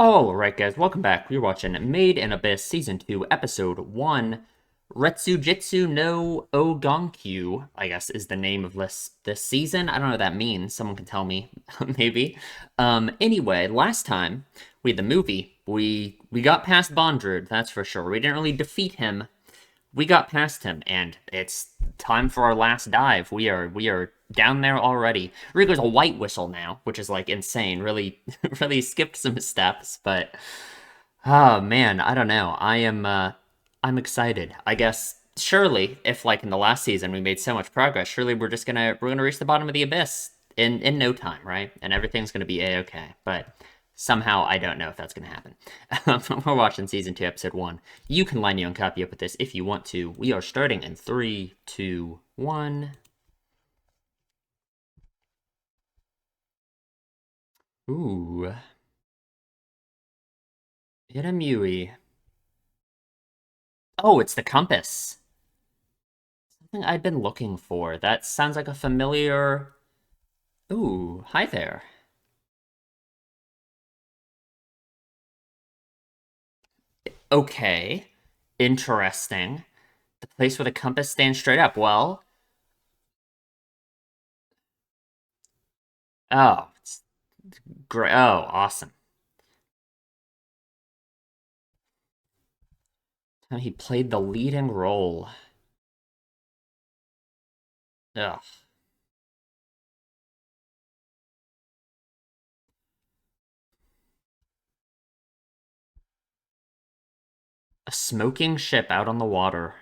Alright guys, welcome back. We're watching Made in Abyss Season 2, Episode 1, Retsujitsu no Ogankyu, I guess is the name of this season. I don't know what that means. Someone can tell me, maybe. Anyway, last time we had the movie, we got past Bondrewd, that's for sure. We didn't really defeat him. We got past him, and it's time for our last dive. We are down there already. Rico's a white whistle now, which is like insane. Really, really skipped some steps, but oh man, I don't know. I'm excited. I guess surely, if like in the last season we made so much progress, surely we're gonna reach the bottom of the abyss in no time, right? And everything's gonna be a-okay. But somehow I don't know if that's gonna happen. We're watching season 2, episode 1. You can line your own copy up with this if you want to. We are starting in 3, 2, 1. Ooh, Itamui. Oh, it's the compass. Something I've been looking for. That sounds like a familiar. Ooh, hi there. Okay, interesting. The place where the compass stands straight up. Well, oh, it's great. Oh, awesome. He played the leading role. Ugh. A smoking ship out on the water.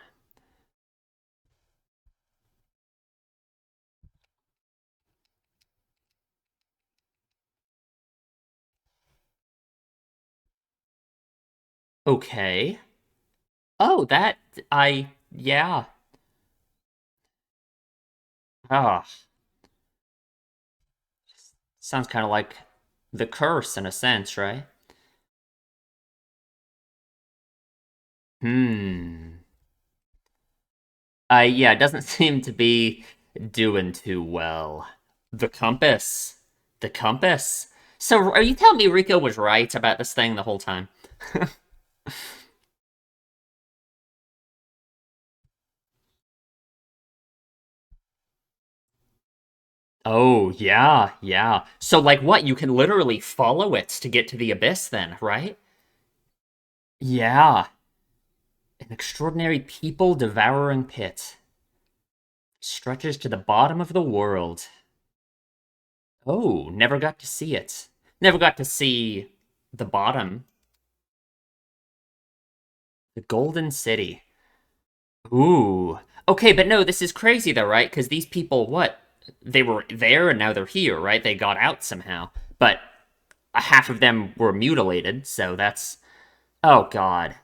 Okay. Oh, yeah. Ah, sounds kind of like the curse in a sense, right? Hmm. Yeah, it doesn't seem to be doing too well. The compass. The compass. So, are you telling me Rico was right about this thing the whole time? Oh, yeah, yeah. So, like, what? You can literally follow it to get to the abyss, then, right? Yeah. An extraordinary people devouring pit stretches to the bottom of the world. Oh, never got to see it. Never got to see the bottom. The Golden City. Ooh. Okay, but no, this is crazy though, right? Because these people, what? They were there and now they're here, right? They got out somehow. But half of them were mutilated, so that's. Oh, God.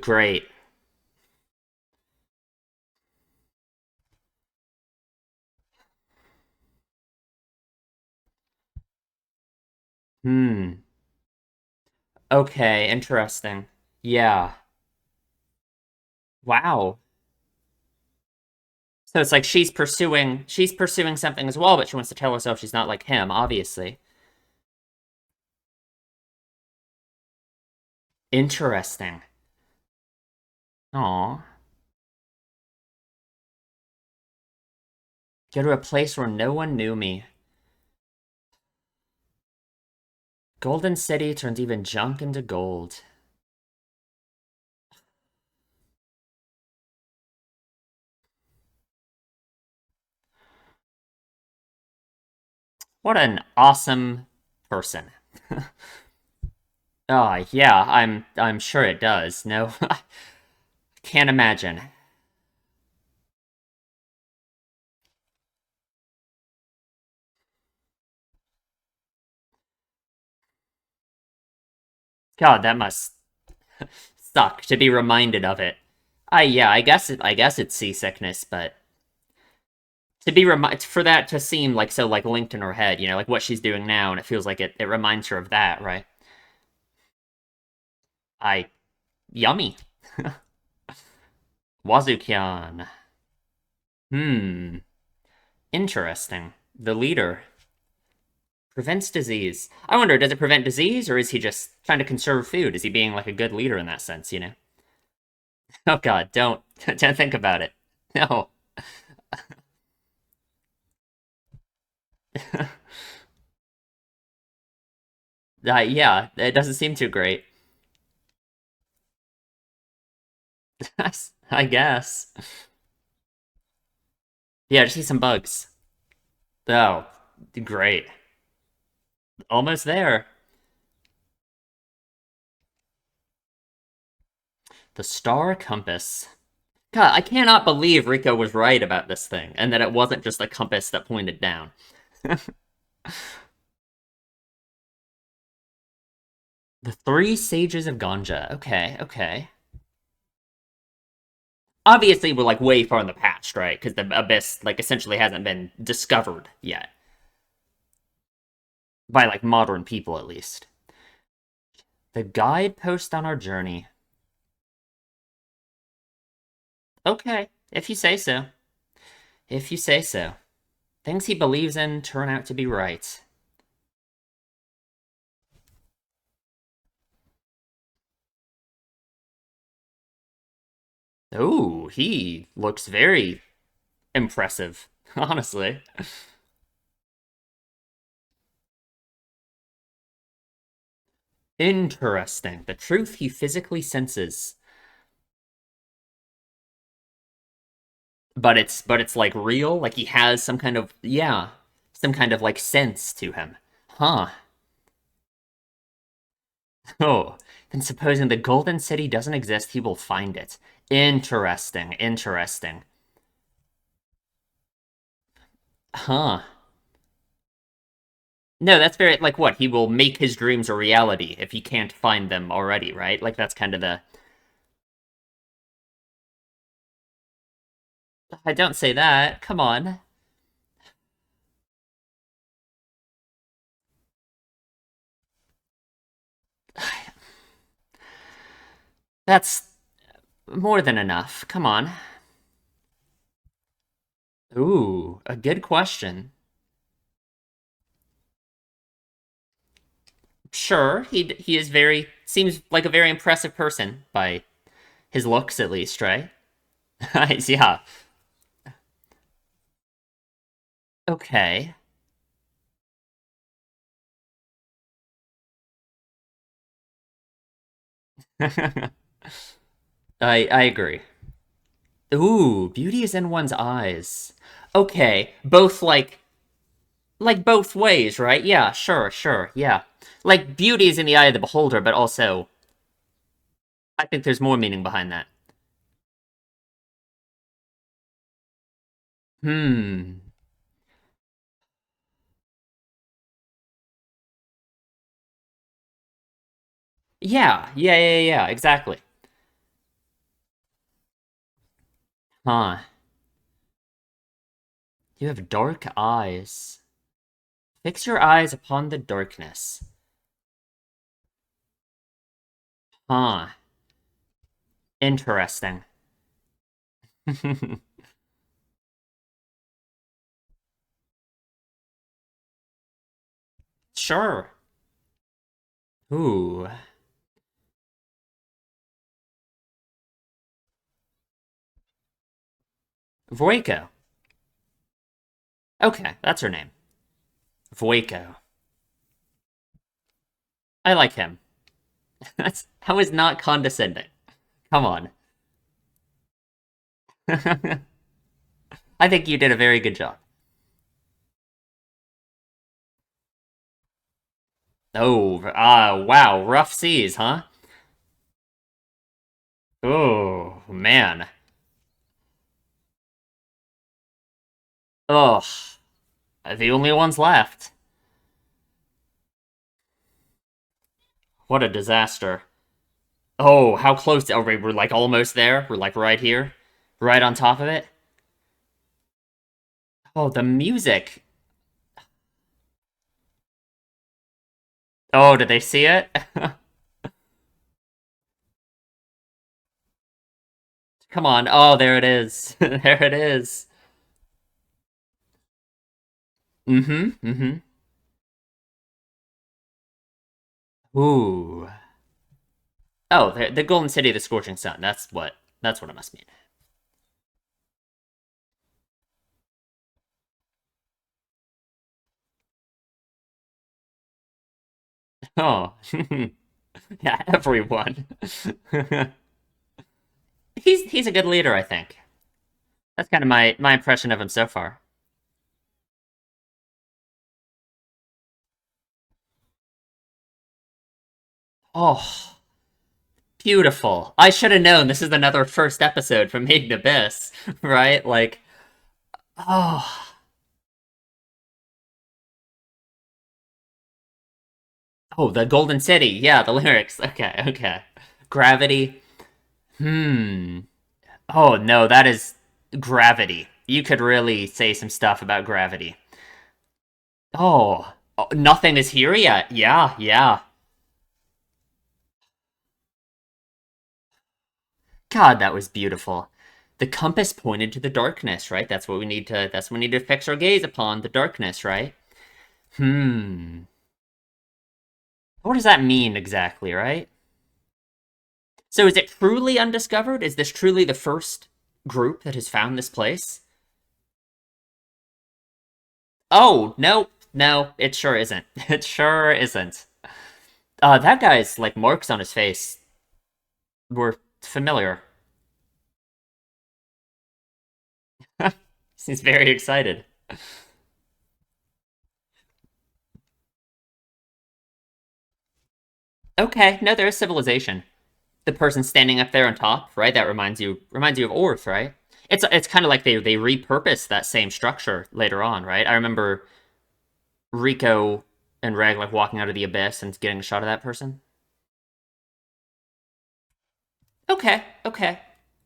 Great. Hmm. Okay, interesting. Yeah. Wow. So it's like she's pursuing something as well, but she wants to tell herself she's not like him, obviously. Interesting. Aw. Go to a place where no one knew me. Golden City turns even junk into gold. What an awesome person. Oh, yeah, I'm sure it does. No, can't imagine. God, that must suck to be reminded of it. Yeah, I guess it's seasickness, but to be for that to seem like so like linked in her head, like what she's doing now, and it feels like it reminds her of that, right? I Yummy. Wazukyan. Hmm. Interesting. The leader prevents disease. I wonder, does it prevent disease, or is he just trying to conserve food? Is he being like a good leader in that sense, you know? Oh God, don't think about it. No. Yeah, it doesn't seem too great. I guess. Yeah, just see some bugs. Oh, great. Almost there. The star compass. God, I cannot believe Rico was right about this thing, and that it wasn't just a compass that pointed down. The three sages of Ganja. Okay, okay. Obviously, we're like way far in the past, right? Because the abyss, like, essentially hasn't been discovered yet by like modern people, at least. The guidepost on our journey. Okay, if you say so. If you say so. Things he believes in turn out to be right. Oh, he looks very impressive, honestly. Interesting. The truth he physically senses. But it's like real, like he has some kind of yeah, some kind of like sense to him. Huh. Oh, then supposing the Golden City doesn't exist, he will find it. Interesting, interesting. Huh. No, that's very like what? He will make his dreams a reality if he can't find them already, right? Like that's kind of the I don't say that. Come on. That's more than enough. Come on. Ooh, a good question. Sure, he is very seems like a very impressive person by his looks at least, right? Yeah. Okay. I agree. Ooh, beauty is in one's eyes. Okay, both like both ways, right? Yeah, sure, sure, yeah. Like beauty is in the eye of the beholder, but also I think there's more meaning behind that. Hmm. Yeah, exactly. Huh. You have dark eyes. Fix your eyes upon the darkness. Huh. Interesting. Sure. Ooh. Voiko. Okay, that's her name. Voiko. I like him. That was not condescending. Come on. I think you did a very good job. Oh, wow. Rough seas, huh? Oh, man. Ugh. The only ones left. What a disaster. Oh, how close are we? We're like almost there. We're like right here. Right on top of it. Oh, the music. Oh, did they see it? Come on. Oh, there it is. There it is. Mm-hmm. Mm-hmm. Ooh. Oh, the Golden City of the Scorching Sun. That's what it must mean. Oh. Yeah, everyone. He's a good leader, I think. That's kind of my impression of him so far. Oh, beautiful. I should have known this is another first episode from Hidden Abyss, right? Like, oh, oh, the Golden City. Yeah, the lyrics. Okay, okay. Gravity. Hmm. Oh no, that is gravity. You could really say some stuff about gravity. Oh, nothing is here yet. Yeah, yeah. God, that was beautiful. The compass pointed to the darkness, right? That's what we need to fix our gaze upon, the darkness, right? Hmm. What does that mean exactly, right? So is it truly undiscovered? Is this truly the first group that has found this place? Oh, no, no, it sure isn't. It sure isn't. That guy's like marks on his face were familiar. He's very excited. Okay, no, there's civilization. The person standing up there on top, right? That reminds you of Orth, right? It's kind of like they repurposed that same structure later on, right? I remember Rico and Reg like walking out of the abyss and getting a shot of that person. Okay, okay.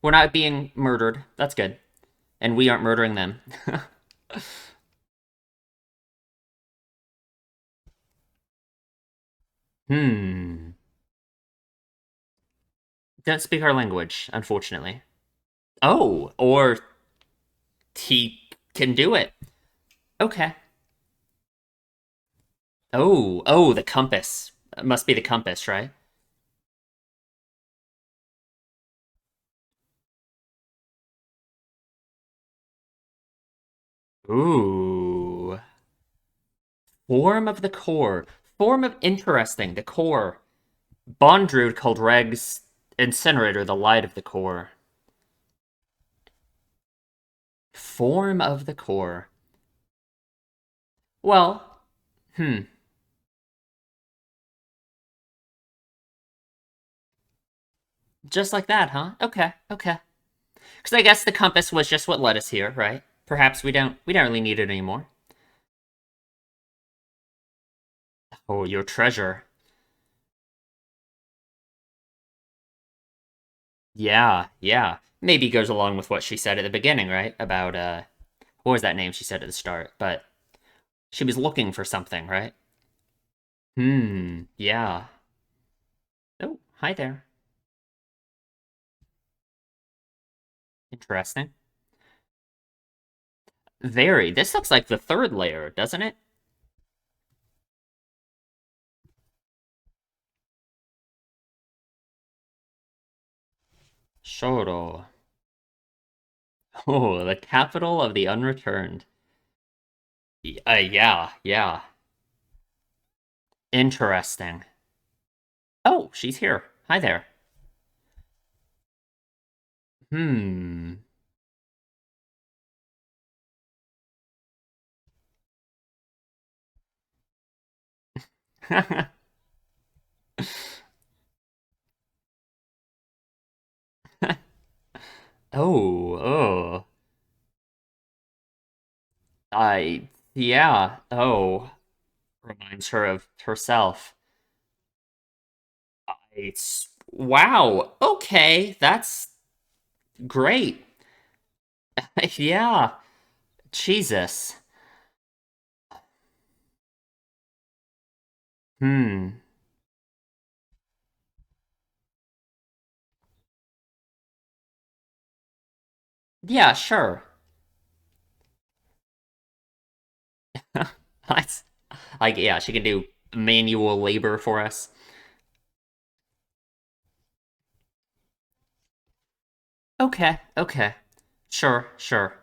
We're not being murdered. That's good. And we aren't murdering them. Hmm. Don't speak our language, unfortunately. Oh, or he can do it. Okay. Oh, the compass. It must be the compass, right? Ooh. Form of the core. Form of interesting. The core. Bondrude called Reg's incinerator the light of the core. Form of the core. Well, hmm. Just like that, huh? Okay, okay. Because I guess the compass was just what led us here, right? Perhaps we don't really need it anymore. Oh, your treasure. Yeah, yeah. Maybe goes along with what she said at the beginning, right? About what was that name she said at the start? But she was looking for something, right? Yeah. Oh, hi there. Interesting. Very. This looks like the third layer, doesn't it? Shoro. Oh, the capital of the unreturned. Yeah, yeah. Interesting. Oh, she's here. Hi there. Hmm. Oh, oh. Yeah. Oh, reminds her of herself. It's wow. Okay, that's great. Yeah. Jesus. Hmm. Yeah, sure. That's like, yeah, she can do manual labor for us. Okay, okay. Sure, sure.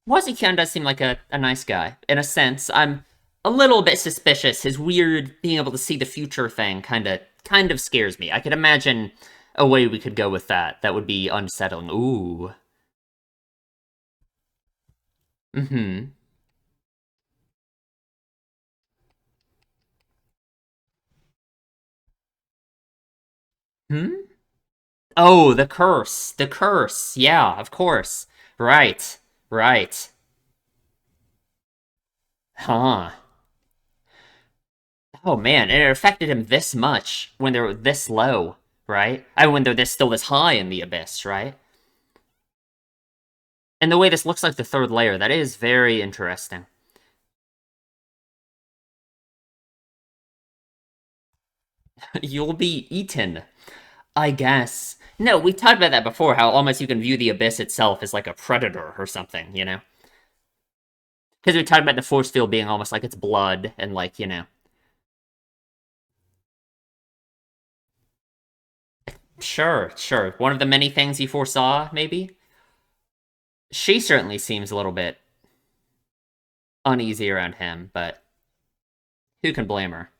Wazukian does seem like a nice guy. In a sense, I'm a little bit suspicious. His weird being able to see the future thing kind of scares me. I could imagine a way we could go with that. That would be unsettling. Ooh. Mm-hmm. Hmm? Oh, the curse. The curse. Yeah, of course. Right. Right. Huh. Oh man, and it affected him this much when they're this low, right? I mean, when they're this still this high in the abyss, right? And the way this looks like the third layer, that is very interesting. You'll be eaten, I guess. No, we talked about that before, how almost you can view the abyss itself as like a predator or something, you know? Because we talked about the force field being almost like it's blood and like, Sure, sure. One of the many things you foresaw, maybe? She certainly seems a little bit uneasy around him, but who can blame her?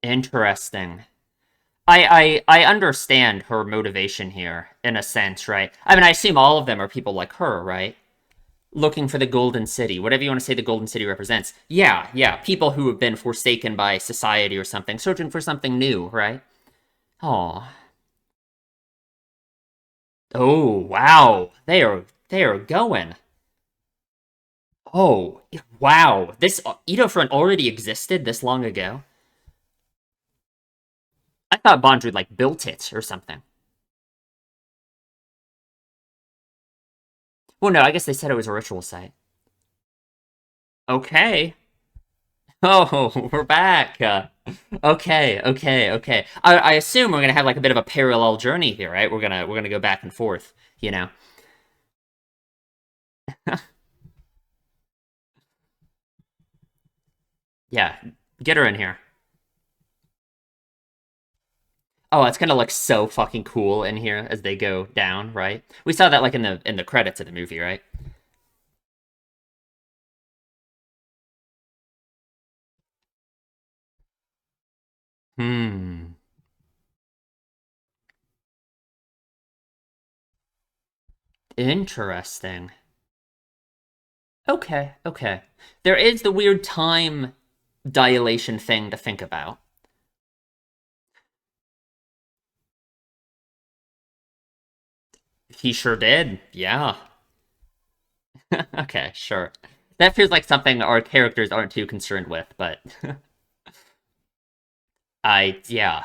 Interesting. I understand her motivation here, in a sense, right? I mean, I assume all of them are people like her, right? Looking for the Golden City, whatever you want to say the Golden City represents. Yeah, yeah, people who have been forsaken by society or something, searching for something new, right? Oh, oh, wow, they are going. Oh, wow, this Edo Front already existed this long ago. I thought Bondrewd like built it or something. Well, no, I guess they said it was a ritual site. Okay. Oh, we're back. Okay, okay, okay. I assume we're gonna have like a bit of a parallel journey here, right? We're gonna go back and forth, you know. Yeah, get her in here. Oh, it's gonna look so fucking cool in here as they go down, right? We saw that like in the credits of the movie, right? Hmm. Interesting. Okay, okay. There is the weird time dilation thing to think about. He sure did. Yeah. Okay, sure. That feels like something our characters aren't too concerned with, but yeah,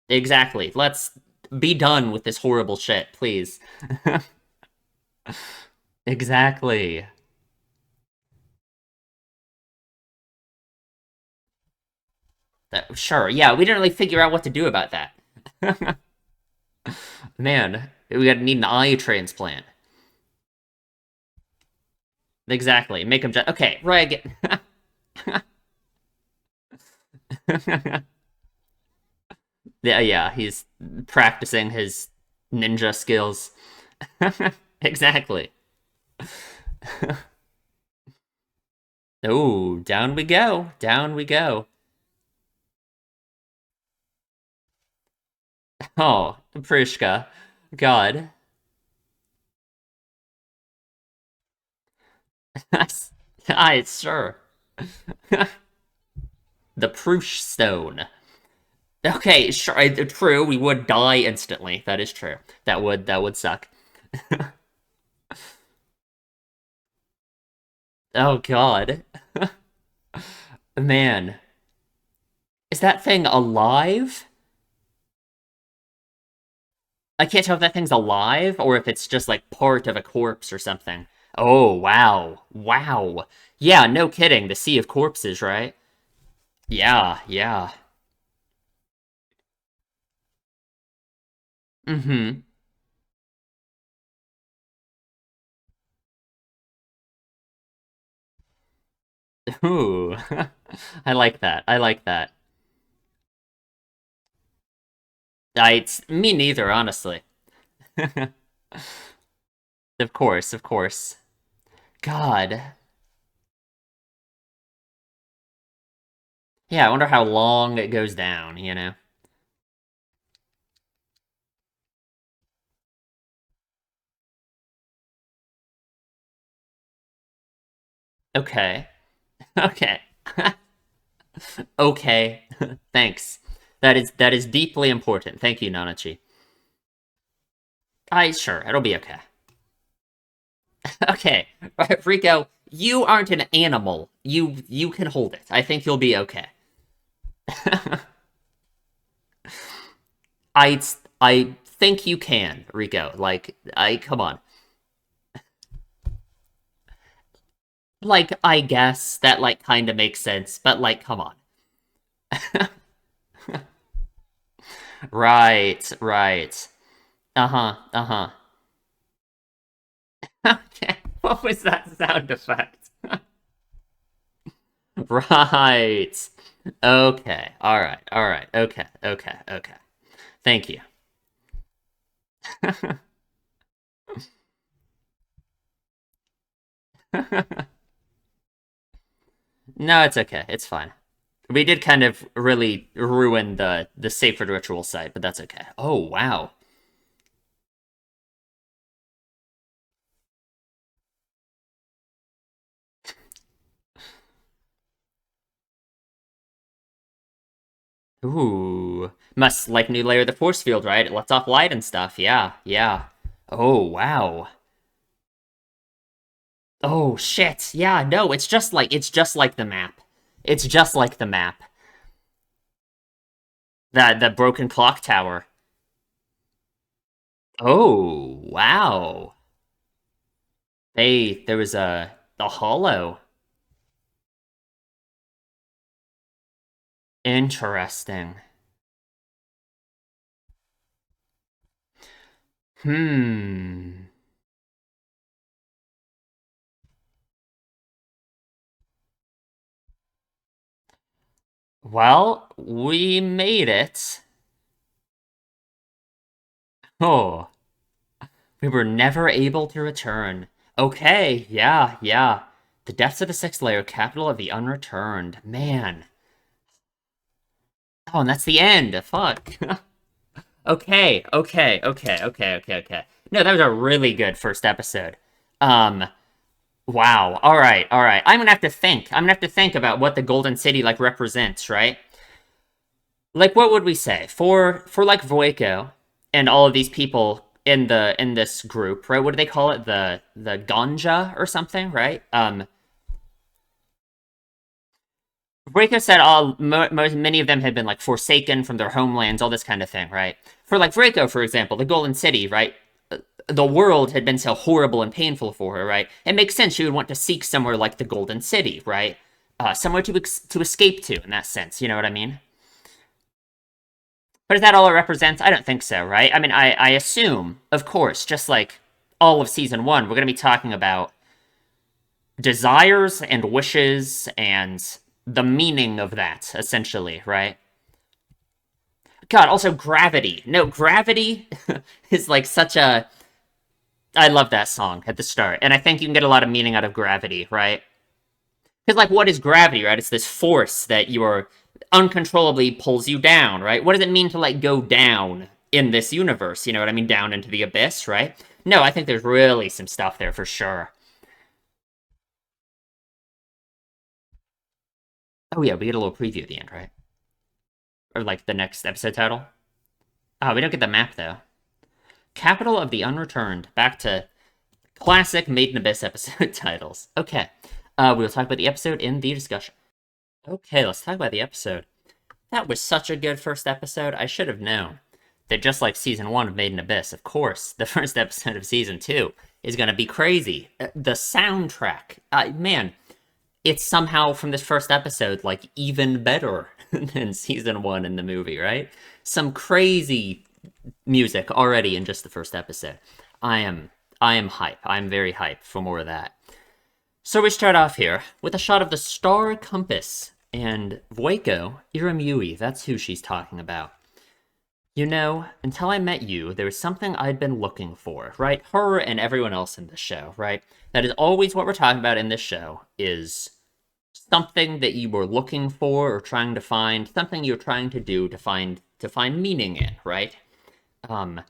exactly. Let's be done with this horrible shit, please. Exactly. Sure, yeah, we didn't really figure out what to do about that. Man, we gotta need an eye transplant. Exactly. Make him just okay, right. Yeah, yeah, he's practicing his ninja skills. Exactly. Oh, down we go. Down we go. Oh, Prishka. God. I sure. The Prush Stone. Okay, sure. True, we would die instantly. That is true. That would suck. Oh God. Man. Is that thing alive? I can't tell if that thing's alive or if it's just like part of a corpse or something. Oh, wow. Wow. Yeah, no kidding. The Sea of Corpses, right? Yeah, yeah. Mm-hmm. Ooh. I like that. I like that. Me neither, honestly. Of course, of course. God. Yeah, I wonder how long it goes down, you know? Okay. Okay. Okay. Thanks. That is deeply important. Thank you, Nanachi. I sure, it'll be okay. Okay. Rico, you aren't an animal. You can hold it. I think you'll be okay. I I think you can, Rico. Like, I come on. Like, I guess that like kind of makes sense, but like, come on. Right, right. Uh-huh, uh-huh. Okay. What was that sound effect? Right. Okay. All right. All right. Okay. Okay. Okay. Thank you. No, it's okay. It's fine. We did kind of really ruin the sacred ritual site, but that's okay. Oh, wow. Ooh. Must like new layer of the force field, right? It lets off light and stuff. Yeah. Yeah. Oh, wow. Oh, shit. Yeah, no, it's just like the map. It's just like the map. The broken clock tower. Oh, wow. Hey, there was a the hollow. Interesting. Hmm. Well, we made it. Oh, we were never able to return. Okay, yeah, yeah. The depths of the sixth layer, capital of the unreturned. Man. Oh, and that's the end. Fuck. Okay, okay, okay, okay, okay, okay. No, that was a really good first episode. Um, wow. All right, all right. I'm gonna have to think. I'm gonna have to think about what the Golden City like represents, right? Like, what would we say for like Voiko and all of these people in this group, right? What do they call it? The Ganja or something, right? Voiko said all many of them had been like forsaken from their homelands, all this kind of thing, right? For like Voiko, for example, the Golden City, right? The world had been so horrible and painful for her, right? It makes sense she would want to seek somewhere like the Golden City, right? Somewhere to escape to in that sense. You know what I mean? But is that all it represents? I don't think so, right? I mean, I assume, of course, just like all of season one, we're going to be talking about desires and wishes and the meaning of that, essentially, right? God, also gravity. No, gravity is like such a. I love that song at the start, and I think you can get a lot of meaning out of gravity, right? Because, like, what is gravity, right? It's this force that you're uncontrollably pulls you down, right? What does it mean to, like, go down in this universe? You know what I mean? Down into the abyss, right? No, I think there's really some stuff there for sure. Oh, yeah, we get a little preview at the end, right? Or, like, the next episode title. Oh, we don't get the map, though. Capital of the Unreturned. Back to classic Made in Abyss episode titles. Okay. We'll talk about the episode in the discussion. Okay, let's talk about the episode. That was such a good first episode. I should have known that just like season one of Made in Abyss, of course, the first episode of season two is going to be crazy. The soundtrack, man, it's somehow from this first episode like even better than season one in the movie, right? Some crazy music already in just the first episode. I am I am hype. I'm very hype for more of that. So we start off here with a shot of the star compass and Vueko Irimui. That's who she's talking about. You know, until I met you, there was something I'd been looking for, right? Her and everyone else in this show, right? That is always what we're talking about in this show is something that you were looking for or trying to find, something you're trying to do to find meaning in, right? Um,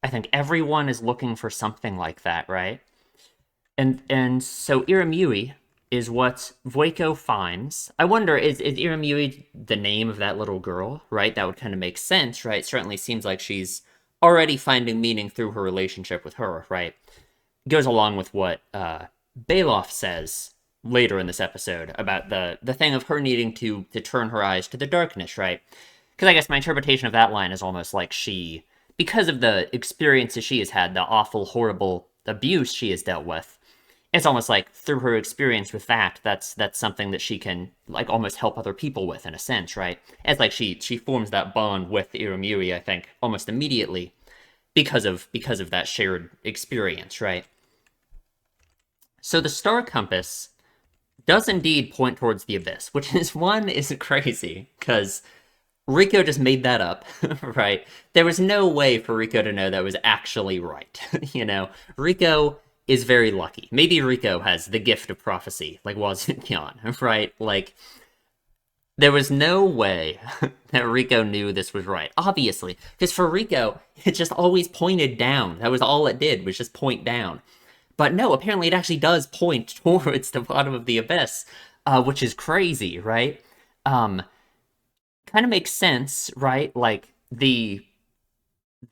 I think everyone is looking for something like that, right? And so Irimui is what Vueko finds. I wonder, is Irimui the name of that little girl, right? That would kind of make sense, right? Certainly seems like she's already finding meaning through her relationship with her, right? Goes along with what Baloff says later in this episode about the thing of her needing to turn her eyes to the darkness, right? Because I guess my interpretation of that line is almost like she, because of the experiences she has had, the awful, horrible abuse she has dealt with, it's almost like through her experience with that, that's something that she can like almost help other people with in a sense, right? It's like she forms that bond with Irimuri, I think, almost immediately because of that shared experience, right? So the star compass does indeed point towards the abyss, which is crazy because Rico just made that up, right? There was no way for Rico to know that was actually right. Rico is very lucky. Maybe Rico has the gift of prophecy, like Wazukyan, right? Like, there was no way that Rico knew this was right. Obviously, because for Rico, it just always pointed down. That was all it did, was just point down. But no, apparently it actually does point towards the bottom of the abyss, which is crazy, right? Um, Kind of makes sense, right? Like the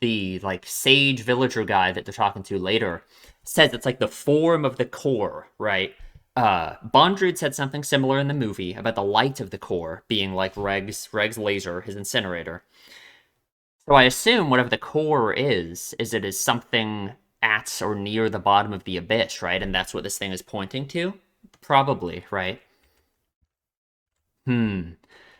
like sage villager guy that they're talking to later says it's like the form of the core, right? Bondrewd said something similar in the movie about the light of the core being like Reg's laser, his incinerator. So I assume whatever the core is it is something at or near the bottom of the abyss, right? And that's what this thing is pointing to? Probably, right? Hmm.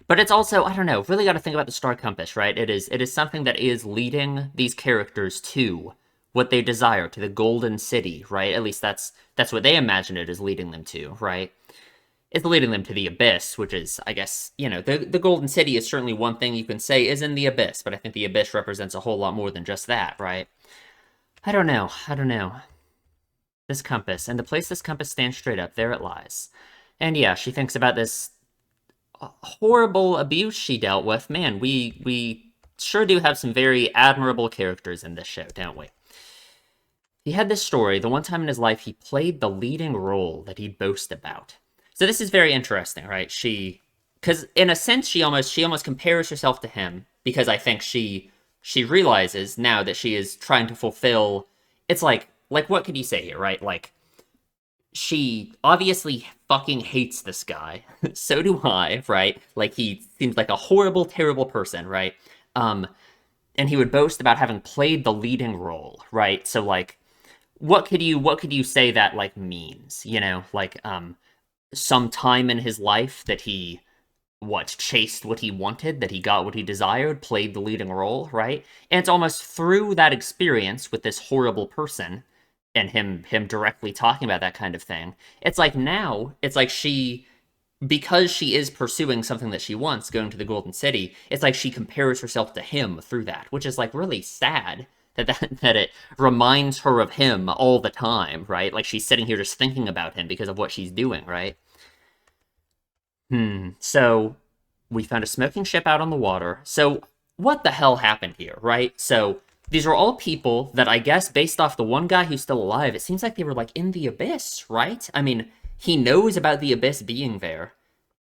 But it's also, I don't know, really got to think about the star compass, right? It is something that is leading these characters to what they desire, to the golden city, right? At least that's what they imagine it is leading them to, right? It's leading them to the abyss, which is, I guess, the golden city is certainly one thing you can say is in the abyss, but I think the abyss represents a whole lot more than just that, right? I don't know. I don't know. This compass, and the place this compass stands straight up, there it lies. And yeah, she thinks about this horrible abuse she dealt with. Man, we sure do have some very admirable characters in this show, don't we? He had this story. The one time in his life he played the leading role that he'd boast about. So this is very interesting, right? Because in a sense, she almost compares herself to him because I think she realizes now that she is trying to fulfill. It's like what could you say here, right? Like she obviously fucking hates this guy. So do I, right? Like he seems like a horrible, terrible person, right? Um, and he would boast about having played the leading role, right? So like, what could you say that like means? Like some time in his life that he chased what he wanted, that he got what he desired, played the leading role, right? And it's almost through that experience with this horrible person and him directly talking about that kind of thing. It's like now, it's like because she is pursuing something that she wants, going to the Golden City, it's like she compares herself to him through that, which is like really sad that it reminds her of him all the time, right? Like she's sitting here just thinking about him because of what she's doing, right? So we found a smoking ship out on the water. So what the hell happened here, right? So these are all people that I guess based off the one guy who's still alive, it seems like they were like in the abyss, right? I mean, he knows about the abyss being there.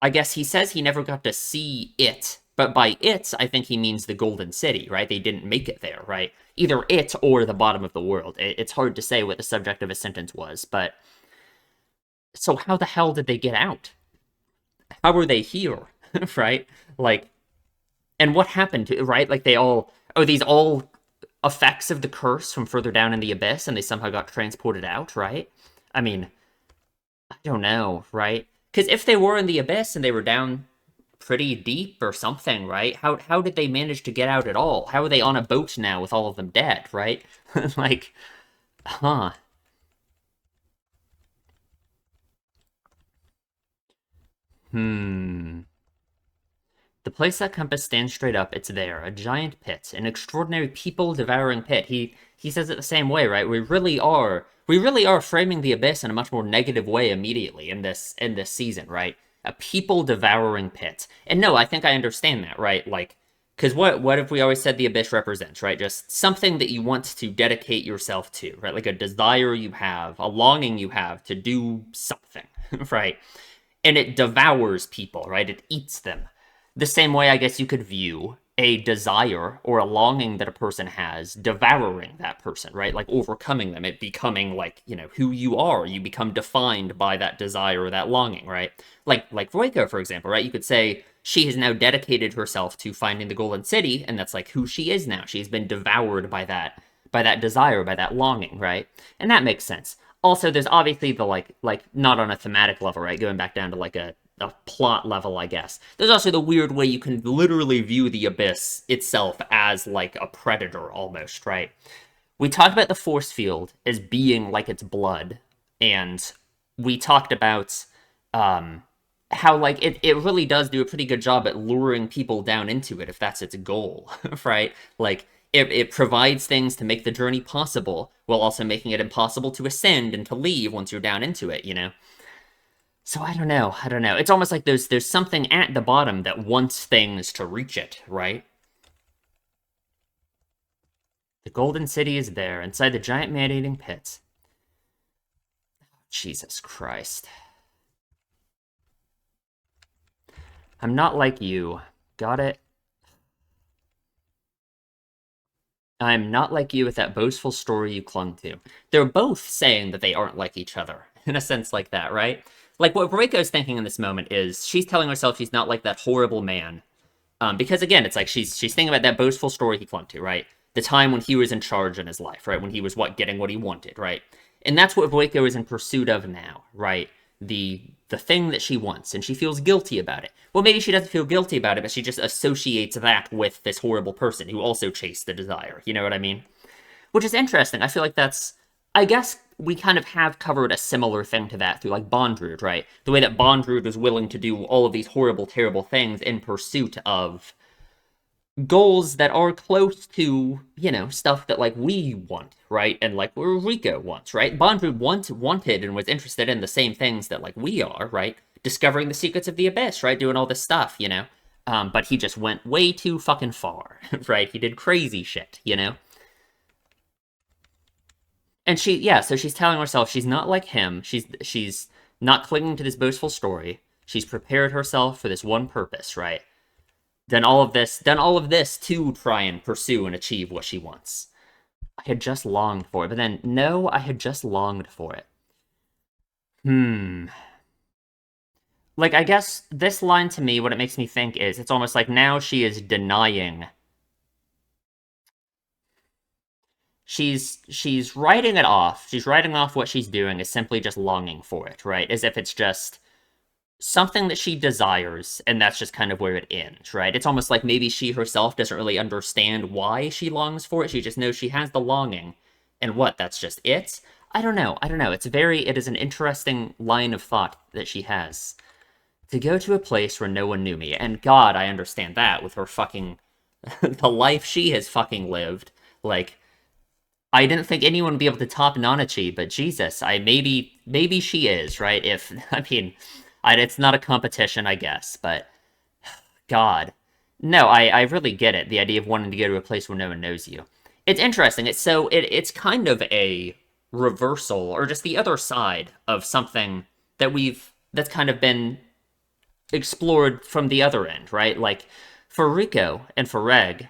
I guess he says he never got to see it, but by it, I think he means the Golden City, right? They didn't make it there, right? Either it or the bottom of the world. It's hard to say what the subject of his sentence was, but so how the hell did they get out? How were they here? Right? Like, and what happened to, right? Like they all, are these all effects of the curse from further down in the abyss and they somehow got transported out, right? I mean, I don't know, right? Because if they were in the abyss and they were down pretty deep or something, right? How did they manage to get out at all? How are they on a boat now with all of them dead, right? Like, huh. Hmm. The place that compass stands straight up, it's there, a giant pit, an extraordinary people-devouring pit. He says it the same way, right? We really are framing the abyss in a much more negative way immediately in this season, right? A people-devouring pit. And no, I think I understand that, right? Like, because what if we always said the abyss represents, right? Just something that you want to dedicate yourself to, right? Like a desire you have, a longing you have to do something, right? And it devours people, right? It eats them. The same way, I guess, you could view a desire or a longing that a person has devouring that person, right? Like overcoming them, it becoming like, who you are. You become defined by that desire or that longing, right? Like Roika, for example, right? You could say she has now dedicated herself to finding the Golden City, and that's like who she is now. She's been devoured by that desire, by that longing, right? And that makes sense. Also, there's obviously the like not on a thematic level, right? Going back down to like a plot level, I guess. There's also the weird way you can literally view the abyss itself as like a predator almost, right? We talked about the force field as being like its blood, and we talked about um how like it really does do a pretty good job at luring people down into it if that's its goal, right? Like it provides things to make the journey possible while also making it impossible to ascend and to leave once you're down into it. So I don't know. I don't know. It's almost like there's something at the bottom that wants things to reach it, right? The Golden City is there, inside the giant man-eating pits. Jesus Christ. I'm not like you. Got it? I'm not like you with that boastful story you clung to. They're both saying that they aren't like each other, in a sense like that, right? Like what Reiko's thinking in this moment is she's telling herself she's not like that horrible man. Because again, it's like she's thinking about that boastful story he clung to, right? The time when he was in charge in his life, right? When he was getting what he wanted, right? And that's what Voiko is in pursuit of now, right? The thing that she wants, and she feels guilty about it. Well, maybe she doesn't feel guilty about it, but she just associates that with this horrible person who also chased the desire. You know what I mean? Which is interesting. I feel like I guess we kind of have covered a similar thing to that through like Bondrewd, right? The way that Bondrewd was willing to do all of these horrible, terrible things in pursuit of goals that are close to, stuff that like we want, right? And like where Rico wants, right? Bondrewd wanted and was interested in the same things that like we are, right? Discovering the secrets of the abyss, right? Doing all this stuff. But he just went way too fucking far, right? He did crazy shit. And so she's telling herself she's not like him. She's not clinging to this boastful story. She's prepared herself for this one purpose, right? Done all of this to try and pursue and achieve what she wants. I had just longed for it, but then no, I had just longed for it. Hmm. Like I guess this line to me, what it makes me think is it's almost like now she is denying. She's writing it off. She's writing off what she's doing as simply just longing for it, right? As if it's just something that she desires, and that's just kind of where it ends, right? It's almost like maybe she herself doesn't really understand why she longs for it. She just knows she has the longing, and that's just it? I don't know. I don't know. It is an interesting line of thought that she has. To go to a place where no one knew me, and God, I understand that with her fucking, the life she has fucking lived. Like, I didn't think anyone would be able to top Nanachi, but Jesus, maybe she is, right? If I mean, it's not a competition, I guess, but God, no, I really get it. The idea of wanting to go to a place where no one knows you. It's interesting. It's kind of a reversal, or just the other side of something that's kind of been explored from the other end, right? Like for Rico and for Reg,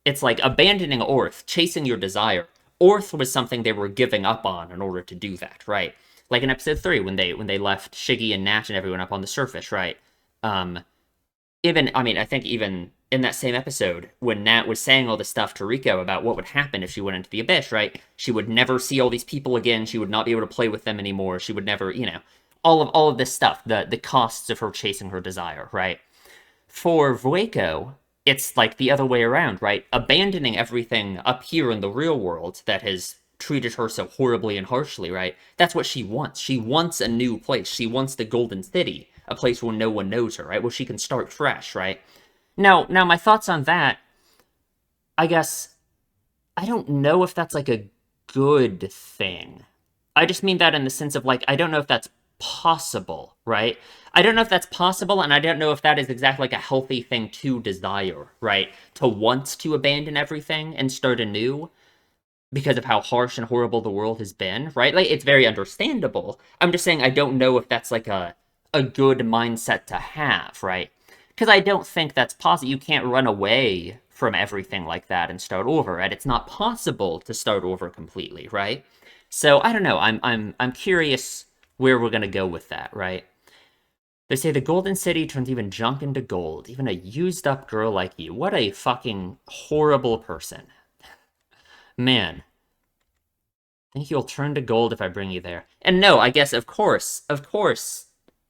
it's like abandoning Orth, chasing your desire. Orth was something they were giving up on in order to do that, right? Like in episode 3 when they left Shiggy and Natch and everyone up on the surface, right? Um I think even in that same episode when Nat was saying all this stuff to Rico about what would happen if she went into the abyss, right? She would never see all these people again. She would not be able to play with them anymore. She would never, all of this stuff, the costs of her chasing her desire, right? For Vueko, it's like the other way around, right? Abandoning everything up here in the real world that has treated her so horribly and harshly, right? That's what she wants. She wants a new place. She wants the Golden City, a place where no one knows her, right? Where she can start fresh, right? Now my thoughts on that, I guess, I don't know if that's like a good thing. I just mean that in the sense of like, I don't know if that's possible, right? I don't know if that's possible, and I don't know if that is exactly like a healthy thing to desire, right? To want to abandon everything and start anew because of how harsh and horrible the world has been, right? Like, it's very understandable. I'm just saying I don't know if that's like a good mindset to have, right? Because I don't think that's possible. You can't run away from everything like that and start over, right? It's not possible to start over completely, right? So I don't know. I'm curious where we're gonna go with that, right? They say the Golden City turns even junk into gold, even a used up girl like you. What a fucking horrible person. Man, think you'll turn to gold if I bring you there. And no, I guess, of course,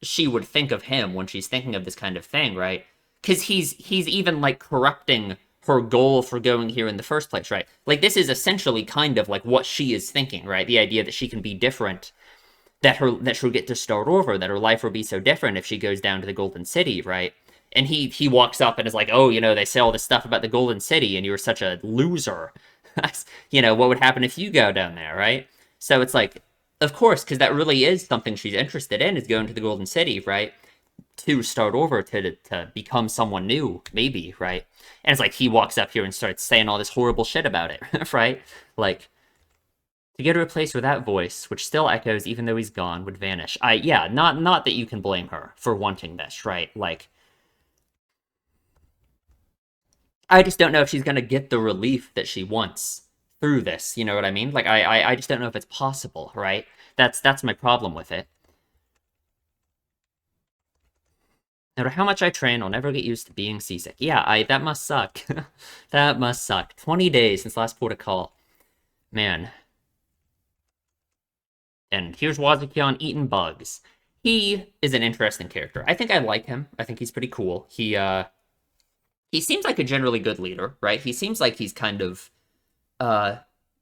she would think of him when she's thinking of this kind of thing, right? Because he's even, like, corrupting her goal for going here in the first place, right? Like, this is essentially kind of, like, what she is thinking, right? The idea that she can be different, that she'll get to start over, that her life will be so different if she goes down to the Golden City, right? And he walks up and is like, oh, they say all this stuff about the Golden City, and you were such a loser. What would happen if you go down there, right? So it's like, of course, because that really is something she's interested in, is going to the Golden City, right? To start over, to become someone new, maybe, right? And it's like, he walks up here and starts saying all this horrible shit about it, right? Like, to go to a place where that voice, which still echoes even though he's gone, would vanish. Not that you can blame her for wanting this, right? Like, I just don't know if she's gonna get the relief that she wants through this. You know what I mean? Like, I just don't know if it's possible, right? That's my problem with it. No matter how much I train, I'll never get used to being seasick. Yeah, that must suck. That must suck. 20 days since last port of call. Man. And here's Wazukyan eating bugs. He is an interesting character. I think I like him. I think he's pretty cool. He seems like a generally good leader, right? He seems like he's kind of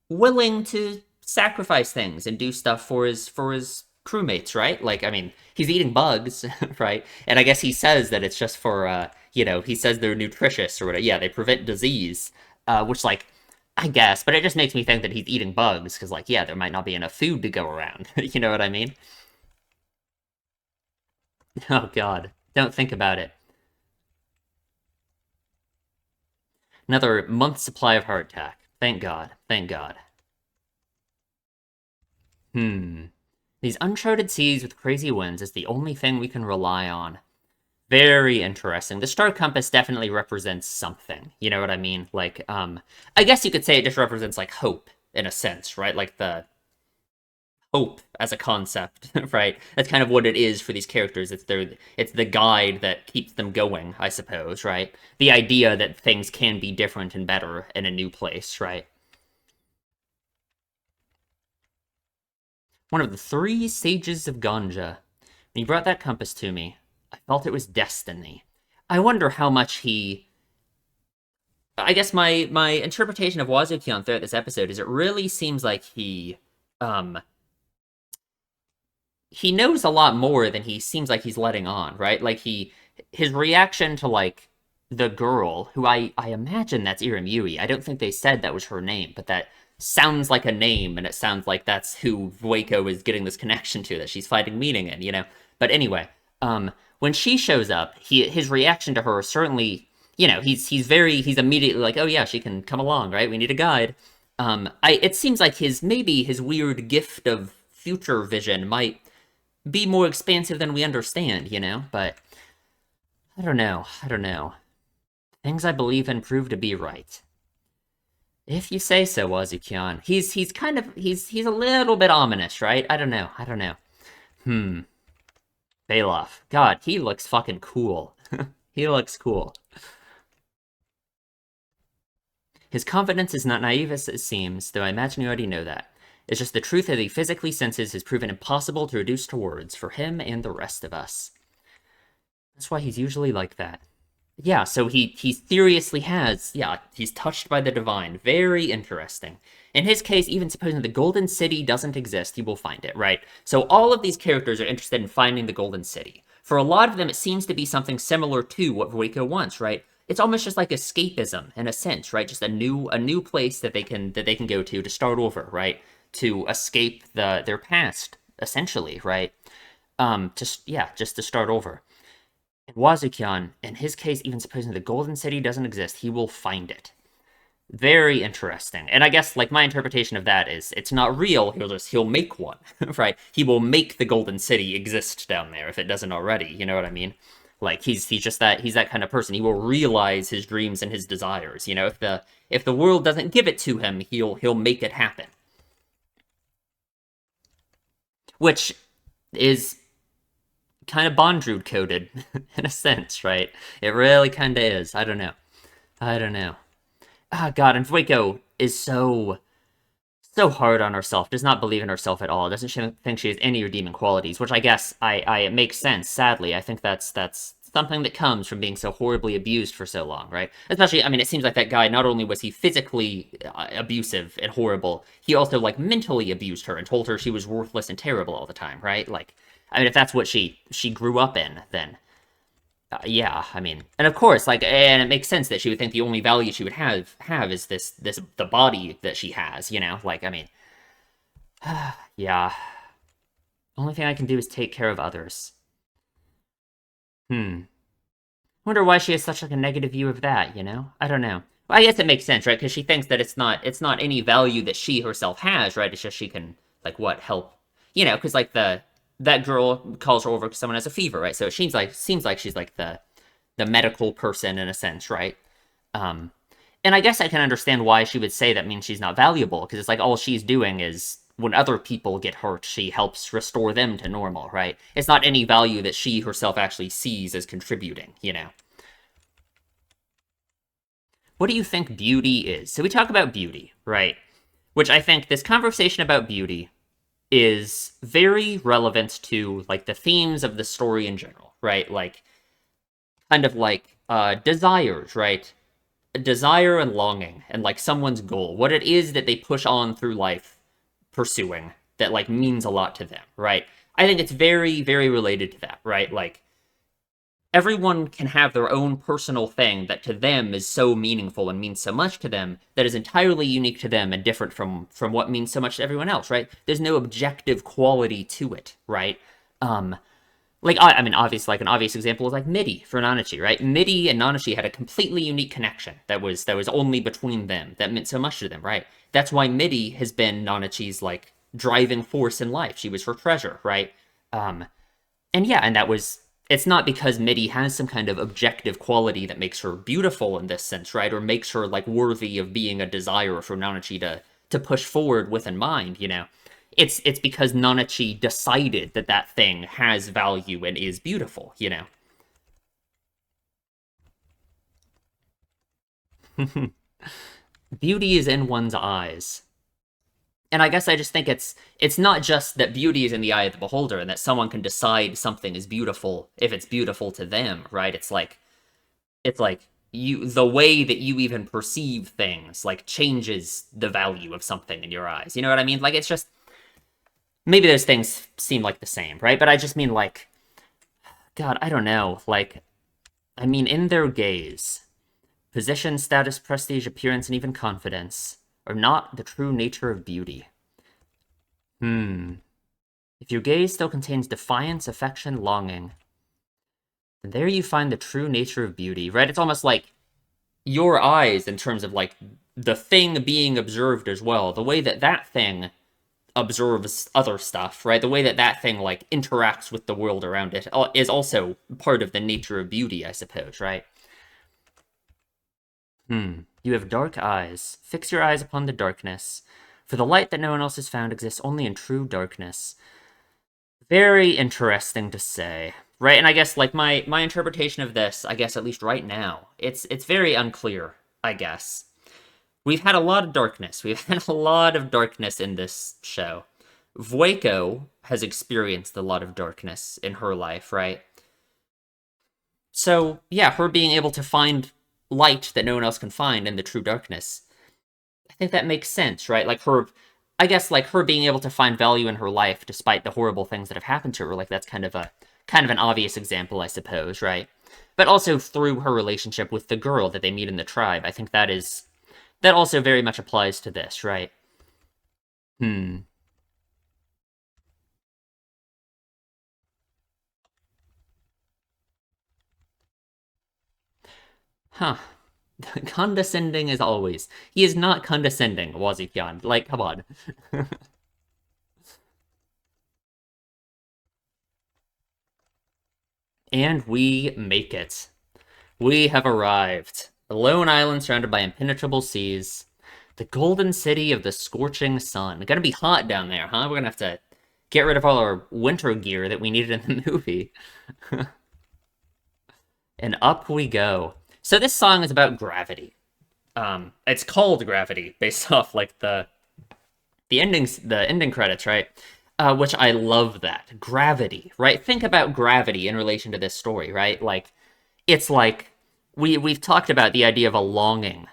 willing to sacrifice things and do stuff for his crewmates, right? Like, I mean, he's eating bugs, right? And I guess he says that it's just for he says they're nutritious or whatever. Yeah, they prevent disease, which, like, I guess, but it just makes me think that he's eating bugs because, like, yeah, there might not be enough food to go around. You know what I mean? Oh God, don't think about it. Another month's supply of hardtack. Thank God. Thank God. These uncharted seas with crazy winds is the only thing we can rely on. Very interesting. The star compass definitely represents something. You know what I mean? Like, I guess you could say it just represents, like, hope, in a sense, right? Like, the hope as a concept, right? That's kind of what it is for these characters. It's the guide that keeps them going, I suppose, right? The idea that things can be different and better in a new place, right? One of the 3 sages of Ganja. When you brought that compass to me, I felt it was destiny. I wonder how much he... I guess my interpretation of Wazukyan throughout this episode is it really seems like he knows a lot more than he seems like he's letting on, right? Like, his reaction to, like, the girl, who I imagine that's Irem. I don't think they said that was her name, but that sounds like a name, and it sounds like that's who Waco is getting this connection to, that she's finding meaning in. But anyway, when she shows up, his reaction to her certainly, he's immediately like, oh yeah, she can come along, right? We need a guide. It seems like his weird gift of future vision might be more expansive than we understand, but I don't know. Things I believe in prove to be right. If you say so, Wazukyan. He's a little bit ominous, right? I don't know. Baloff. God, he looks fucking cool. He looks cool. His confidence is not naive as it seems, though I imagine you already know that. It's just the truth that he physically senses has proven impossible to reduce to words for him and the rest of us. That's why he's usually like that. Yeah, so he seriously has, he's touched by the divine. Very interesting. In his case, even supposing the Golden City doesn't exist, he will find it, right? So all of these characters are interested in finding the Golden City. For a lot of them, it seems to be something similar to what Vueko wants, right? It's almost just like escapism in a sense, right? Just a new place that they can go to start over, right? To escape their past, essentially, right? Just to start over. And Wazukyan, in his case, even supposing the Golden City doesn't exist, he will find it. Very interesting. And I guess like my interpretation of that is it's not real, he'll make one, right? He will make the Golden City exist down there if it doesn't already, you know what I mean? Like he's that kind of person. He will realize his dreams and his desires, you know, if the world doesn't give it to him, he'll make it happen. Which is kind of Bondrewd coded in a sense, right? It really kind of is. I don't know. I don't know. Ah, God, and Vueko is so hard on herself, does not believe in herself at all, doesn't think she has any redeeming qualities, which I guess it makes sense, sadly. I think that's something that comes from being so horribly abused for so long, right? Especially, I mean, it seems like that guy, not only was he physically abusive and horrible, he also, like, mentally abused her and told her she was worthless and terrible all the time, right? Like, I mean, if that's what she grew up in, then yeah, I mean, and of course, like, and it makes sense that she would think the only value she would have is this the body that she has, you know? Like, I mean, yeah. Only thing I can do is take care of others. Hmm. Wonder why she has such like a negative view of that, you know? I don't know. Well, I guess it makes sense, right? Because she thinks that it's not any value that she herself has, right? It's just she can like what help, you know? Because like that girl calls her over because someone has a fever, right? So it seems like she's like the medical person in a sense, right? Um, and I guess I can understand why she would say that means she's not valuable because it's like all she's doing is when other people get hurt, she helps restore them to normal, right? It's not any value that she herself actually sees as contributing, you know? What do you think beauty is? So we talk about beauty, right? Which I think this conversation about beauty is very relevant to like the themes of the story in general, right? Like kind of like desires, right? Desire and longing and like someone's goal, what it is that they push on through life pursuing that like means a lot to them, right? I think it's very, very related to that, right? Like everyone can have their own personal thing that to them is so meaningful and means so much to them that is entirely unique to them and different from what means so much to everyone else, right? There's no objective quality to it, right? Um, like I mean, obviously, like an obvious example is like Midi for Nanachi, right? Midi and Nanachi had a completely unique connection that was only between them that meant so much to them, right? That's why Midi has been Nanachi's like driving force in life. She was her treasure, right? Um, and yeah, and that was it's not because Midi has some kind of objective quality that makes her beautiful in this sense, right? Or makes her like worthy of being a desire for Nanachi to push forward with in mind, you know. It's because Nanachi decided that that thing has value and is beautiful, you know. Beauty is in one's eyes. And I guess I just think it's not just that beauty is in the eye of the beholder and that someone can decide something is beautiful if it's beautiful to them, right? It's like you the way that you even perceive things like changes the value of something in your eyes. You know what I mean? Like it's just maybe those things seem like the same, right? But I just mean like God, I don't know. Like I mean in their gaze, position, status, prestige, appearance, and even confidence are not the true nature of beauty. Hmm. If your gaze still contains defiance, affection, longing, then there you find the true nature of beauty, right? It's almost like your eyes, in terms of like the thing being observed as well, the way that that thing observes other stuff, right? The way that that thing like interacts with the world around it is also part of the nature of beauty, I suppose, right? Hmm. You have dark eyes. Fix your eyes upon the darkness, for the light that no one else has found exists only in true darkness. Very interesting to say, right? And I guess like my interpretation of this, I guess at least right now, it's very unclear, I guess. We've had a lot of darkness. We've had a lot of darkness in this show. Vueko has experienced a lot of darkness in her life, right? So, yeah, her being able to find light that no one else can find in the true darkness, I think that makes sense, right? Like her, I guess, like her being able to find value in her life despite the horrible things that have happened to her, like that's kind of kind of an obvious example, I suppose, right? But also through her relationship with the girl that they meet in the tribe. I think that also very much applies to this, right? Hmm. Huh. Condescending as always. He is not condescending, Wazikian. Like, come on. And we make it. We have arrived. A lone island surrounded by impenetrable seas. The golden city of the scorching sun. Gonna be hot down there, huh? We're gonna have to get rid of all our winter gear that we needed in the movie. And up we go. So this song is about gravity. It's called Gravity, based off like the ending credits, right? Which I love that gravity, right? Think about gravity in relation to this story, right? Like it's like we've talked about the idea of a longing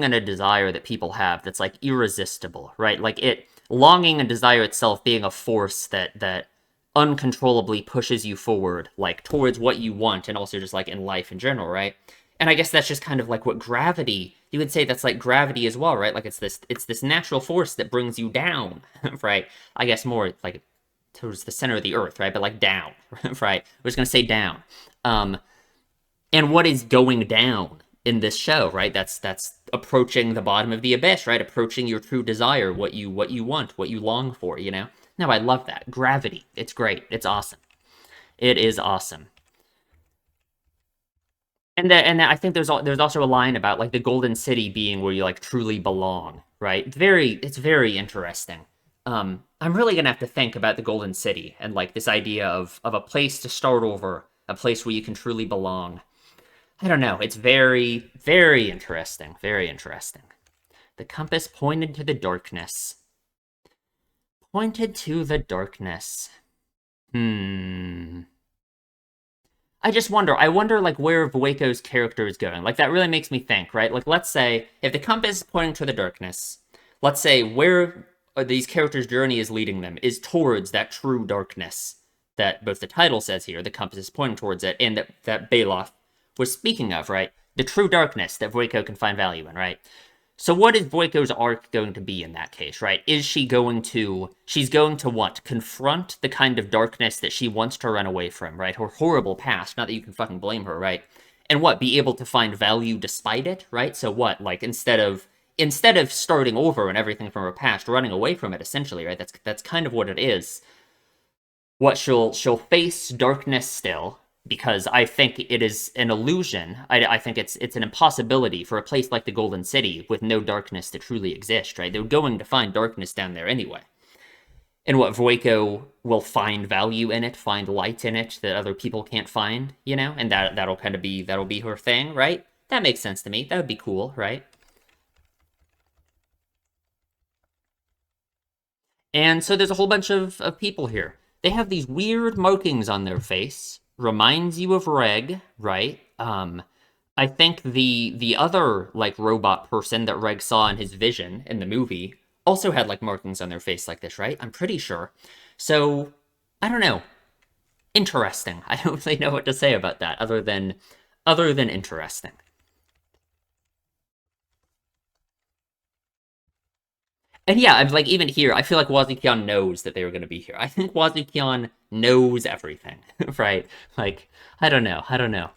and a desire that people have that's like irresistible, right? Like it longing and desire itself being a force that uncontrollably pushes you forward, like towards what you want, and also just like in life in general, right? And I guess that's just kind of like what gravity, you would say that's like gravity as well, right? Like it's this natural force that brings you down, right? I guess more like towards the center of the earth, right? But like down, right? We're just gonna say down. Um, and what is going down in this show, right? That's approaching the bottom of the abyss, right? Approaching your true desire, what you want, what you long for, you know? No, I love that. Gravity. It's great. It's awesome. It is awesome. And I think there's also a line about like the golden city being where you like truly belong, right? It's very interesting. I'm really gonna have to think about the golden city and like this idea of a place to start over, a place where you can truly belong. I don't know. It's very interesting. Very interesting. The compass pointed to the darkness. Pointed to the darkness. Hmm. I just wonder. I wonder, like, where Vueko's character is going. Like, that really makes me think, right? Like, let's say if the compass is pointing to the darkness, let's say where these characters' journey is leading them is towards that true darkness that both the title says here, the compass is pointing towards it, and that Baloth was speaking of, right? The true darkness that Vueko can find value in, right? So what is Voiko's arc going to be in that case, right? Is she's going to what? Confront the kind of darkness that she wants to run away from, right? Her horrible past, not that you can fucking blame her, right? And what? Be able to find value despite it, right? So what? Like instead of starting over and everything from her past, running away from it essentially, right? That's kind of what it is. What she'll face darkness still, because I think it is an illusion. I think it's an impossibility for a place like the Golden City with no darkness to truly exist, right? They're going to find darkness down there anyway. And what Voiko will find value in it, find light in it that other people can't find, you know? And that'll be her thing, right? That makes sense to me. That would be cool, right? And so there's a whole bunch of people here. They have these weird markings on their face. Reminds you of Reg, right? I think the other like robot person that Reg saw in his vision in the movie also had like markings on their face like this, right? I'm pretty sure. So I don't know. Interesting. I don't really know what to say about that other than interesting. And yeah, I'm like even here, I feel like Wazukian knows that they were going to be here. I think Wazukian knows everything, right? Like I don't know. I don't know.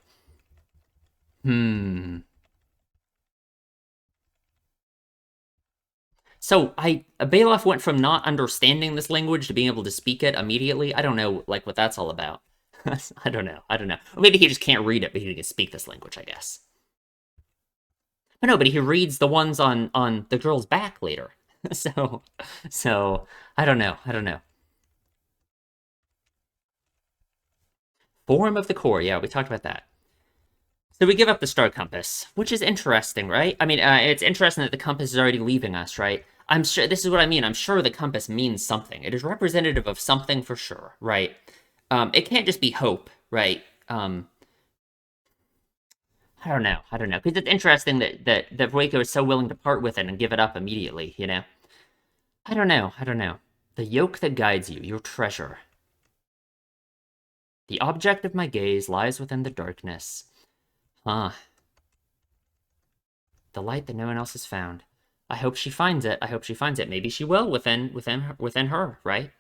Hmm. So Baloff went from not understanding this language to being able to speak it immediately. I don't know like what that's all about. I don't know. I don't know. Or maybe he just can't read it, but he can speak this language, I guess. But no, but he reads the ones on the girl's back later. so so I don't know. I don't know. Form of the core. Yeah, we talked about that. So we give up the star compass, which is interesting, right? I mean, it's interesting that the compass is already leaving us, right? I'm sure this is what I mean. I'm sure the compass means something. It is representative of something for sure, right? It can't just be hope, right? I don't know. I don't know. Because it's interesting that Vueko is so willing to part with it and give it up immediately, you know? I don't know. I don't know. The yoke that guides you, your treasure. The object of my gaze lies within the darkness. Huh. The light that no one else has found. I hope she finds it. I hope she finds it. Maybe she will within her, right?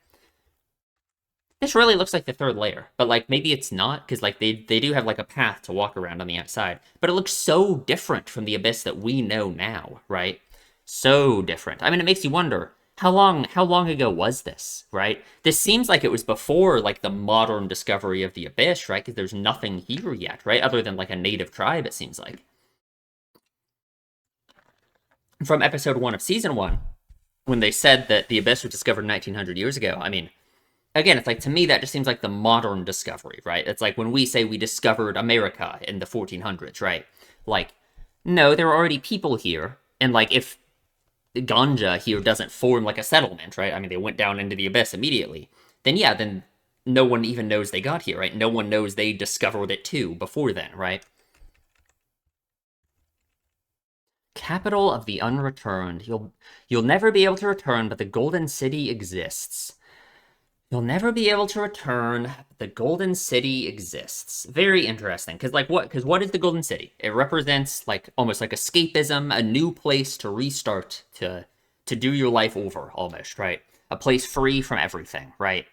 This really looks like the third layer, but like maybe it's not, because like they do have like a path to walk around on the outside. But it looks so different from the Abyss that we know now, right? So different. I mean, it makes you wonder, how long ago was this, right? This seems like it was before like the modern discovery of the Abyss, right? Because there's nothing here yet, right? Other than like a native tribe, it seems like. From episode 1 of season 1, when they said that the Abyss was discovered 1900 years ago, I mean, again, it's like, to me, that just seems like the modern discovery, right? It's like when we say we discovered America in the 1400s, right? Like, no, there are already people here. And like, if Ganja here doesn't form like a settlement, right? I mean, they went down into the Abyss immediately. Then yeah, then no one even knows they got here, right? No one knows they discovered it too before then, right? Capital of the unreturned. You'll never be able to return, but the Golden City exists. You'll never be able to return, but the Golden City exists. Very interesting, because like what? Because what is the Golden City? It represents like almost like escapism, a new place to restart, to do your life over, almost, right? A place free from everything, right?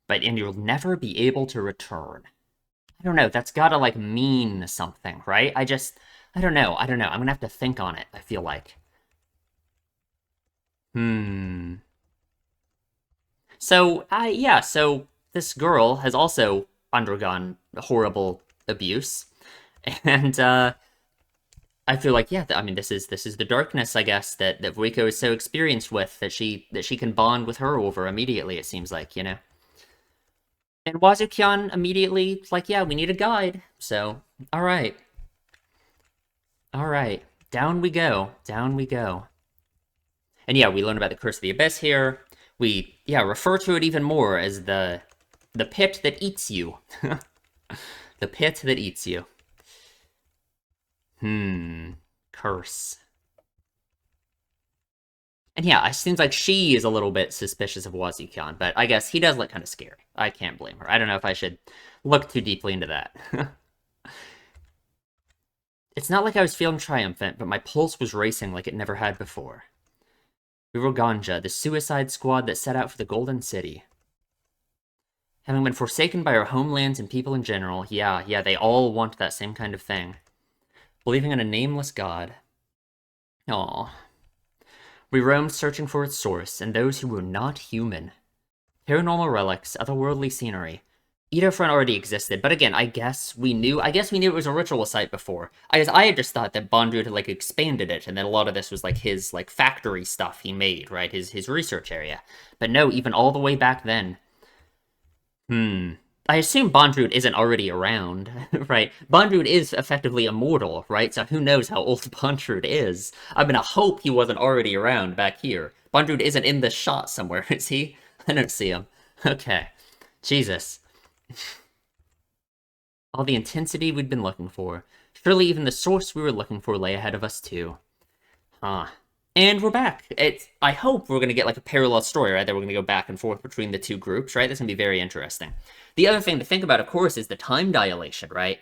And you'll never be able to return. I don't know. That's gotta like mean something, right? I don't know. I don't know. I'm gonna have to think on it, I feel like. Hmm. So, yeah, so this girl has also undergone horrible abuse. And I feel like, yeah, I mean, this is the darkness, I guess, that Rico is so experienced with, that she can bond with her over immediately, it seems like, you know. And Wazukyan immediately like, yeah, we need a guide. So, all right. All right. Down we go. Down we go. And yeah, we learn about the Curse of the Abyss here. We, yeah, refer to it even more as the pit that eats you. The pit that eats you. Curse. And yeah, it seems like she is a little bit suspicious of Wazukyan, but I guess he does look kind of scared. I can't blame her. I don't know if I should look too deeply into that. It's not like I was feeling triumphant, but my pulse was racing like it never had before. We were Ganja, the suicide squad that set out for the Golden City. Having been forsaken by our homelands and people in general, yeah, they all want that same kind of thing. Believing in a nameless god. Aww. We roamed searching for its source, and those who were not human. Paranormal relics, otherworldly scenery. Edofran already existed, but again, I guess we knew it was a ritual site before. I had just thought that Bondrewd had like expanded it, and then a lot of this was like his like factory stuff he made, right? His research area. But no, even all the way back then. I assume Bondrewd isn't already around, right? Bondrewd is effectively immortal, right? So who knows how old Bondrewd is? I'm gonna hope he wasn't already around back here. Bondrewd isn't in this shot somewhere, is he? I don't see him. Okay. Jesus. All the intensity we'd been looking for. Surely even the source we were looking for lay ahead of us, too. Huh. And we're back. I hope we're going to get like a parallel story, right? That we're going to go back and forth between the two groups, right? That's going to be very interesting. The other thing to think about, of course, is the time dilation, right?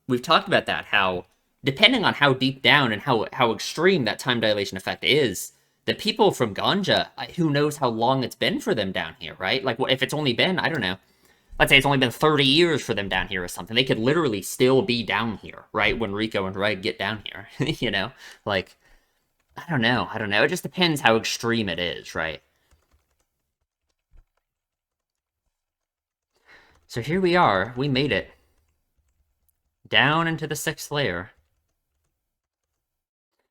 We've talked about that, how depending on how deep down and how extreme that time dilation effect is, the people from Ganja, who knows how long it's been for them down here, right? Like, what if it's only been, I don't know, let's say it's only been 30 years for them down here or something. They could literally still be down here, right? When Rico and Reg get down here, you know? Like, I don't know. It just depends how extreme it is, right? So here we are. We made it. Down into the 6th layer.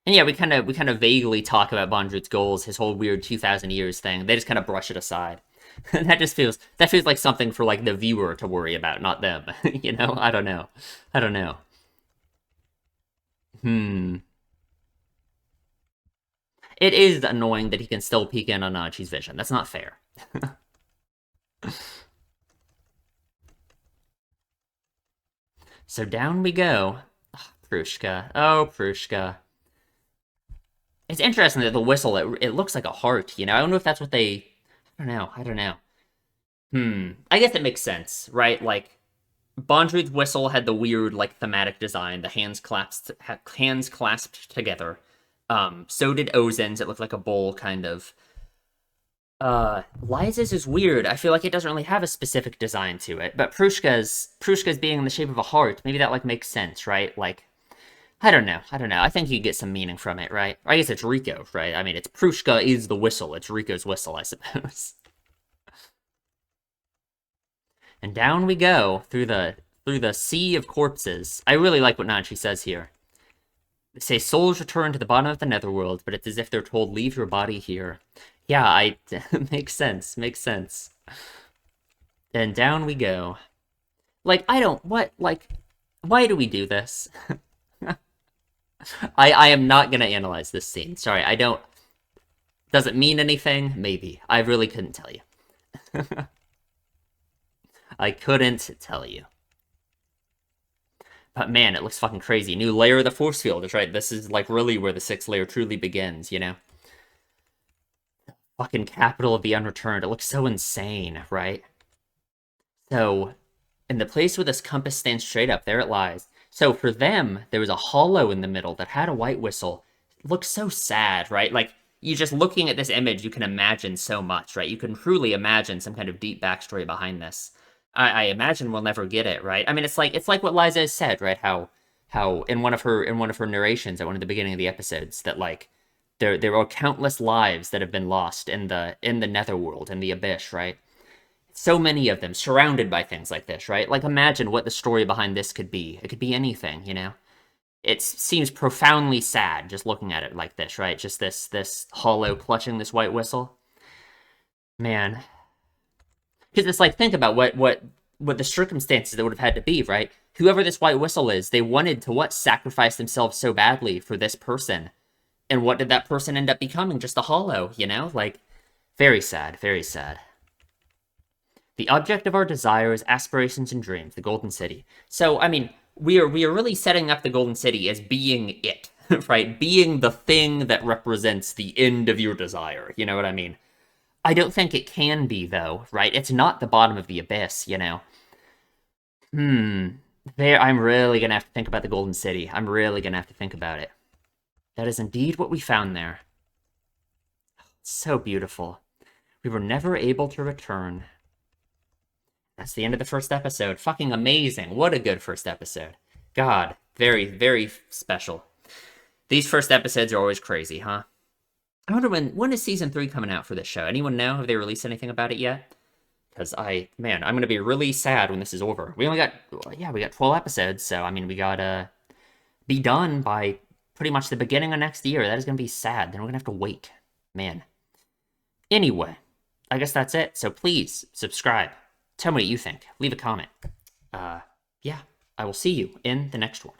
And yeah, we kind of vaguely talk about Bondrewd's goals, his whole weird 2,000 years thing. They just kind of brush it aside. That feels like something for like the viewer to worry about, not them. You know? I don't know. It is annoying that he can still peek in on Nachi's vision. That's not fair. So down we go. Oh, Prushka. Oh, Prushka. It's interesting that the whistle, it looks like a heart, you know? I don't know if that's what they... I don't know. I guess it makes sense, right? Like, Bondrewd's whistle had the weird, like, thematic design, the hands clasped together. So did Ozen's. It looked like a bowl, kind of. Liza's is weird. I feel like it doesn't really have a specific design to it. But Prushka's being in the shape of a heart. Maybe that, like, makes sense, right? Like, I don't know. I think you get some meaning from it, right? Or I guess it's Rico, right? I mean, it's Prushka is the whistle. It's Rico's whistle, I suppose. And down we go through the sea of corpses. I really like what Nanchi says here. They say souls return to the bottom of the netherworld, but it's as if they're told, leave your body here. Yeah, makes sense, makes sense. And down we go. Like, why do we do this? I am not gonna analyze this scene. Sorry, I don't. Does it mean anything? Maybe. I really couldn't tell you. I couldn't tell you. But man, it looks fucking crazy. New layer of the force field is right. This is like really where the sixth layer truly begins, you know? Fucking capital of the unreturned. It looks so insane, right? So, in the place where this compass stands straight up, there it lies. So for them, there was a hollow in the middle that had a white whistle. It looks so sad, right? Like, you just looking at this image, you can imagine so much, right? You can truly imagine some kind of deep backstory behind this. I imagine we'll never get it, right? I mean, it's like what Liza has said, right? How in one of her narrations at one of the beginning of the episodes that like there are countless lives that have been lost in the netherworld, in the abyss, right? So many of them surrounded by things like this, right? Like imagine what the story behind this could be. It could be anything, you know? It seems profoundly sad just looking at it like this, right? Just this hollow clutching this white whistle. Man, because it's like, think about what the circumstances that would have had to be, right? Whoever this white whistle is, they wanted to what sacrifice themselves so badly for this person, and what did that person end up becoming? Just a hollow, you know? Like, very sad, very sad. The object of our desires, aspirations, and dreams, the Golden City. So, I mean, we are really setting up the Golden City as being it, right? Being the thing that represents the end of your desire. You know what I mean? I don't think it can be, though, right? It's not the bottom of the abyss, you know? I'm really gonna have to think about the Golden City. I'm really gonna have to think about it. That is indeed what we found there. So beautiful. We were never able to return. That's the end of the first episode. Fucking amazing. What a good first episode. God, very, very special. These first episodes are always crazy, huh? I wonder when is season 3 coming out for this show? Anyone know? Have they released anything about it yet? Because I'm gonna be really sad when this is over. We got 12 episodes, so I mean, we gotta be done by pretty much the beginning of next year. That is gonna be sad. Then we're gonna have to wait. Man. Anyway, I guess that's it. So please subscribe. Tell me what you think. Leave a comment. Yeah, I will see you in the next one.